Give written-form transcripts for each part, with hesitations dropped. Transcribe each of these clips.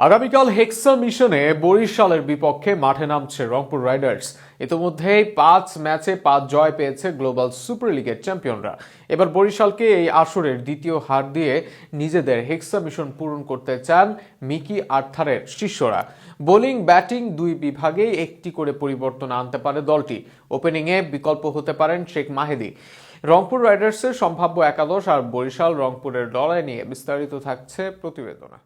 আগামীকাল হেক্সা মিশনে বরিশালের বিপক্ষে মাঠে নামছে রংপুর রাইডার্স। ইতোমধ্যেই 5 ম্যাচে 5 জয় পেয়েছে গ্লোবাল সুপার লিগের চ্যাম্পিয়নরা। এবার বরিশালকে এই আসরের দ্বিতীয় হার দিয়ে নিজেদের হেক্সা মিশন পূরণ করতে চান মিকি আর্থারের শিষ্যরা। বোলিং ব্যাটিং দুই বিভাগেই একটি করে পরিবর্তন আনতে পারে দলটি। ওপেনিংয়ে বিকল্প হতে পারেন শেখ মাহেদী। রংপুর রাইডার্সের সম্ভাব্য একাদশ আর বরিশাল রংপুরের লড়াই নিয়ে বিস্তারিত থাকছে প্রতিবেদনে।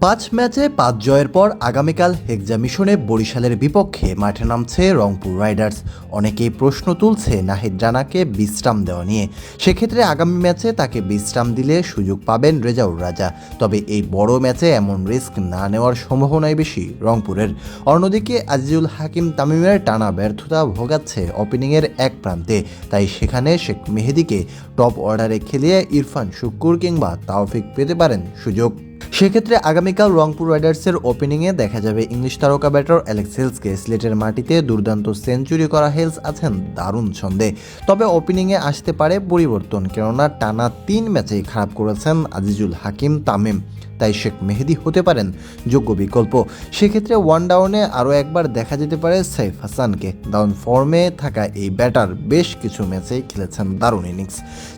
5 ম্যাচে 5 জয়ের পর আগামীকাল হেক্সা মিশনে বরিশালের বিপক্ষে মাঠে নামছে রংপুর রাইডার্স। অনেকেই প্রশ্ন তুলছে নাহিদ রানাকে বিশ্রাম দেওয়া নিয়ে। সেক্ষেত্রে আগামী ম্যাচে তাকে বিশ্রাম দিলে সুযোগ পাবেন রেজাউল রাজা। তবে এই বড় ম্যাচে এমন রিস্ক না নেওয়ার সম্ভাবনাই বেশি রংপুরের। অন্যদিকে আজিজুল হাকিম তামিমের টানা ব্যর্থতা ভোগাচ্ছে ওপেনিংয়ের এক প্রান্তে, তাই সেখানে শেখ মেহেদীকে টপ অর্ডারে খেলিয়ে ইরফান শুক্কুর কিংবা তাওফিক পেতে পারেন সুযোগ। সেক্ষেত্রে আগামীকাল রংপুর রাইডার্সের ওপেনিংয়ে দেখা যাবে ইংলিশ তারকা ব্যাটার অ্যালেক্স হেলসকে। সিলেটের মাটিতে দুর্দান্ত সেঞ্চুরি করা হেলস আছেন দারুণ ছন্দে। তবে ওপেনিংয়ে আসতে পারে পরিবর্তন, কেননা টানা 3 ম্যাচেই খারাপ করেছেন আজিজুল হাকিম তামিম। তাই শেখ মেহেদী হতে পারেন যোগ্য বিকল্প। সেক্ষেত্রে ওয়ান ডাউনে আরও একবার দেখা যেতে পারে সাইফ হাসানকে। ডাউন ফর্মে থাকা এই ব্যাটার বেশ কিছু ম্যাচেই খেলেছেন দারুণ ইনিংস।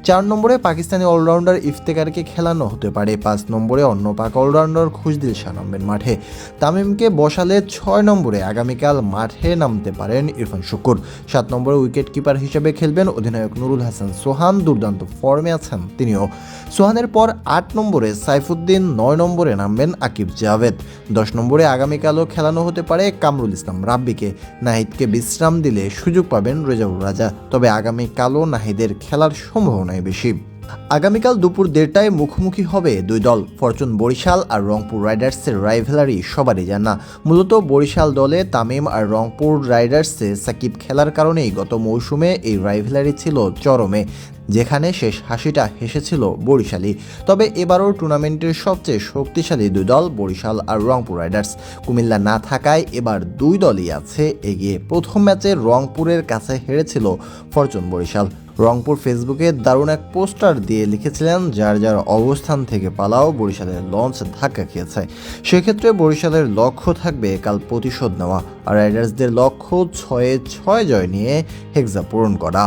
4 নম্বরে পাকিস্তানি অলরাউন্ডার ইফতেখারকে খেলানো হতে পারে। 5 নম্বরে অন্য পাক অলরাউন্ডার খুশদিল শাহ নামবেন মাঠে। তামিমকে বসালে 6 নম্বরে আগামীকাল মাঠে নামতে পারেন ইরফান শুক্কুর। 7 নম্বরে উইকেট কিপার হিসেবে খেলবেন অধিনায়ক নুরুল হাসান সোহান। দুর্দান্ত ফর্মে আছেন তিনিও। সোহানের পর 8 নম্বরে সাইফুদ্দিন, 9 নম্বরে নামবেন আকিব জাভেদ। 10 নম্বরে আগামীকালও খেলানো হতে পারে কামরুল ইসলাম রাব্বিকে। নাহিদকে বিশ্রাম দিলে সুযোগ পাবেন রেজাউল রাজা। তবে আগামীকালও নাহিদের খেলার সম্ভাবনাই বেশি। আগামীকাল দুপুর 1:30টায় মুখোমুখি হবে দুই দল। ফরচুন বরিশাল আর রংপুর রাইডার্সের রাইভেলারি সবারই জানা। মূলত বরিশাল দলে তামিম আর রংপুর রাইডার্সে সাকিব খেলার কারণেই গত মৌসুমে এই রাইভেলারি ছিল চরমে, যেখানে শেষ হাসিটা হেসেছিল বরিশালই। তবে এবারও টুর্নামেন্টের সবচেয়ে শক্তিশালী দুই দল বরিশাল আর রংপুর রাইডার্স। কুমিল্লা না থাকায় এবার দুই দলই আছে এগিয়ে। প্রথম ম্যাচে রংপুরের কাছে হেরেছিল ফরচুন বরিশাল। রংপুর ফেসবুকে দারুণ এক পোস্টার দিয়ে লিখেছিলেন, যার যার অবস্থান থেকে পালাও, বরিশালের লঞ্চ ধাক্কা খেয়েছে। সেক্ষেত্রে বরিশালের লক্ষ্য থাকবে কাল প্রতিশোধ নেওয়া, আর রাইডার্সদের লক্ষ্য 6-6 জয় নিয়ে হেক্সা পূরণ করা।